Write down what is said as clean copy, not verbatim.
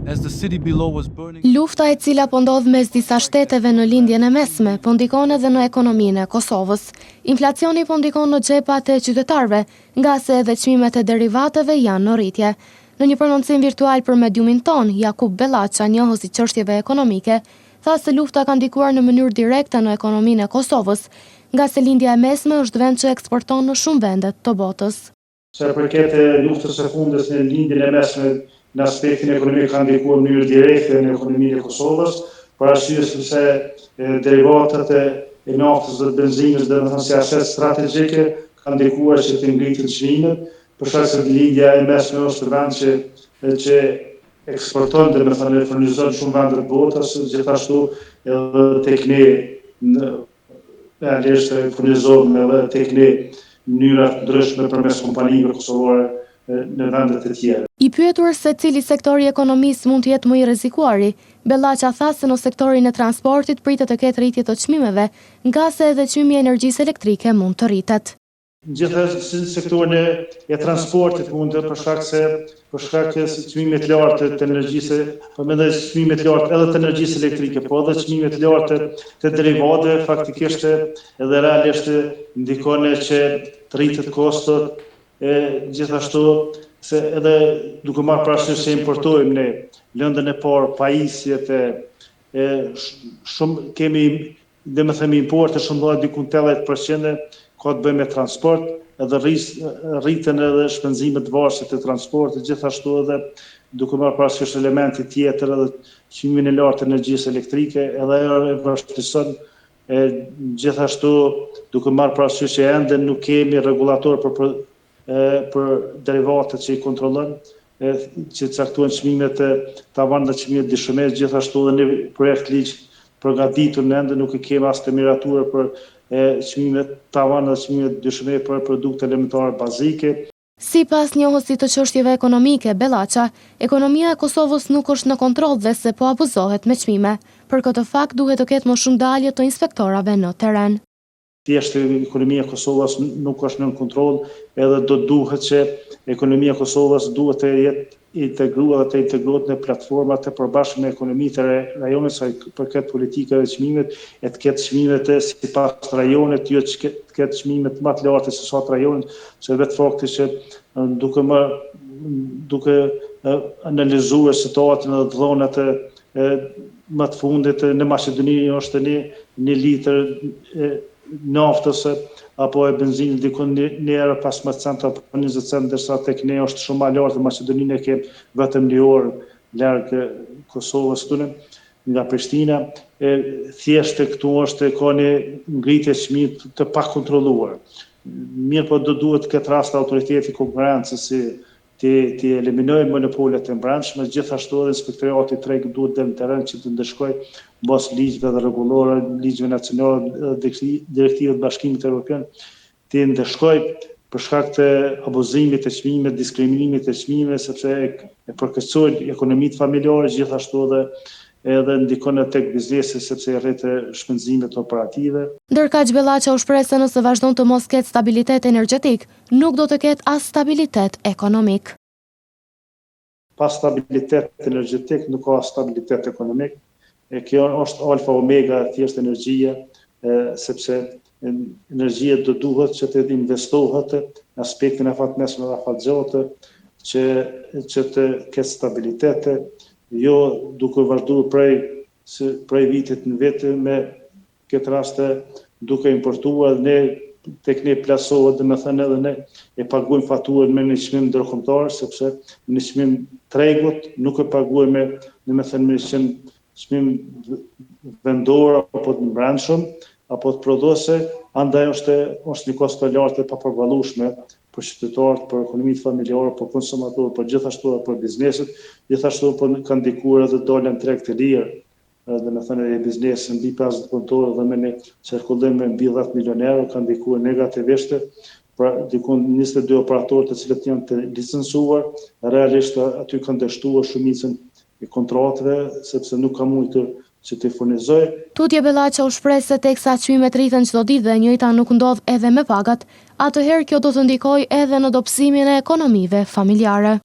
Lufta e cila po ndodh mes disa shteteve në lindjen e mesme po ndikon edhe në ekonominë e Kosovës. Inflacioni po ndikon në xhepat e qytetarëve, nga se edhe çmimet e derivateve janë në rritje. Në një prononcim virtual për mediumin ton, Jakub Bellaça, njohës i çështjeve ekonomike, tha se lufta ka ndikuar në mënyrë direkte në ekonominë e Kosovës, nga se lindja e mesme është vend që eksporton në shumë vende të botës. Sa përket luftës së fundit në lindjen e mesme, në aspektin ekonomik ka ndikuar në mënyrë direkte në ekonominë e Kosovës, për arsye se derivatat e naftës dhe benzinës, domethënë si aset strategjike, ka ndikuar që të ngrihen çmimet, për shkak se lindja e mesme është vend që eksporton, domethënë furnizon shumë vende të botës, gjithashtu edhe tek ne furnizon edhe tek ne mënyra të ndryshme përmes kompanive kosovare në vendet e tjera. I pyetur se cili sektor i ekonomisë mund të jetë më i rrezikuari, Bellaça tha se në sektorin e transportit pritet të ketë rritje të çmimeve, nga se edhe çmimi i energjisë elektrike mund të rritet. Gjithashtu sektorin e transportit mund të për shkak se çmimet e larta të energjisë, po mendoj çmimet e larta edhe të energjisë elektrike, po edhe çmimet e larta të derivateve faktikisht edhe realisht ndikon që të rritet kostot, gjithashtu se edhe duke marrë parasysh se importojmë ne lëndën e parë, pajisjet shumë kemi domethënë importe shumë diku 80% ka të bëjë me transport, edhe rriten edhe shpenzimet varëse të transportit, gjithashtu edhe duke marrë parasysh elementi tjetër edhe çmimin e lartë të energjisë elektrike, edhe e vështirëson gjithashtu duke marrë parasysh që ende nuk kemi rregullator për derivatet që i kontrollon, që caktuan çmimet tavan dhe çmimet dyshemes, gjithashtu edhe një projekt ligj përgatitur në ende nuk e kemi as të miraturë për çmimet tavan dhe çmimet dysheme për produkte elementare bazike. Sipas njohësit të çështjeve ekonomike, Bellaça, ekonomia e Kosovës nuk është në kontroll dhe se po abuzohet me çmime. Për këtë fakt duhet të ketë më shumë dalje të inspektorave në terren. Thjesht ekonomia e Kosovës nuk është nën kontroll, edhe do duhet që ekonomia e Kosovës duhet të jetë integruar në platforma të përbashkëta me ekonomitë e rajonit sa i përket politikave të çmimit, të ketë çmimet sipas rajonit, jo të ketë çmimet më të larta se sa të rajonit, se vetë fakti që duke analizuar situatën në dhonat më të fundit në Maqedoni është një litër naftës apo e benzinës dikon një herë 15 cent apo 20 cent, ndërsa tek ne është shumë më lartë. Maqedoninë ke vetëm një orë larg Kosovës tonë nga Prishtina. Thjesht këtu ka një ngritje çmimit të pakontrolluar. Mirë, po duhet këtë rast autoriteti konkurrencës të eliminojë monopolet e brendshme, gjithashtu edhe inspektorati treg duhet në terren që të ndeshkojë mbas ligjeve dhe rregullore, ligjeve nacionale, direktivat Bashkimit Evropian, të ndeshkojë për shkak të abuzimit të çmimeve, diskriminimit të çmimeve, sepse e përkeqësojnë ekonomitë familjare, gjithashtu edhe ndikon tek biznesi sepse rritet shpenzimet operative. Ndërkaq Bellaça u shpreh se nëse vazhdon të mos ketë stabilitet energjetik, nuk do të ketë as stabilitet ekonomik. Pas stabilitet energjetik nuk ka stabilitet ekonomik. Kjo është alfa omega thjesht energjia, sepse energjia do duhet që të investohet në aspektin e fatmesme dhe afatgjote, që të ketë stabilitet, jo duke vazhduar prej vitit në vit me këtë rast duke importuar ne tek ne plasohet, domethënë edhe ne e paguajmë faturën me një çmim ndërkombëtar, sepse në çmim tregut nuk e paguajmë domethënë me çmim vendor apo të brendshëm apo të prodhuese, andaj është një kosto të lartë e papërballueshme për qytetarët, për ekonomitë familjare, për konsumatorët, për gjithashtu edhe për bizneset, gjithashtu ka ndikuar edhe dalën treg të lirë, domethënë e biznesit mbi 50 punëtorë dhe me një qarkullim me mbi 10 milionë euro ka ndikuar negativisht, pra dikon 22 operatorë të cilët janë të licencuar, realisht aty kanë dështuar shumicën e kontratave sepse nuk ka mundë që të furnizoj. Tutje Bellaça u shpreh se teksa çmimet rriten çdo ditë dhe e njëjta nuk ndodh edhe me pagat, atëherë kjo do të ndikojë edhe në dobësimin e ekonomive familjare.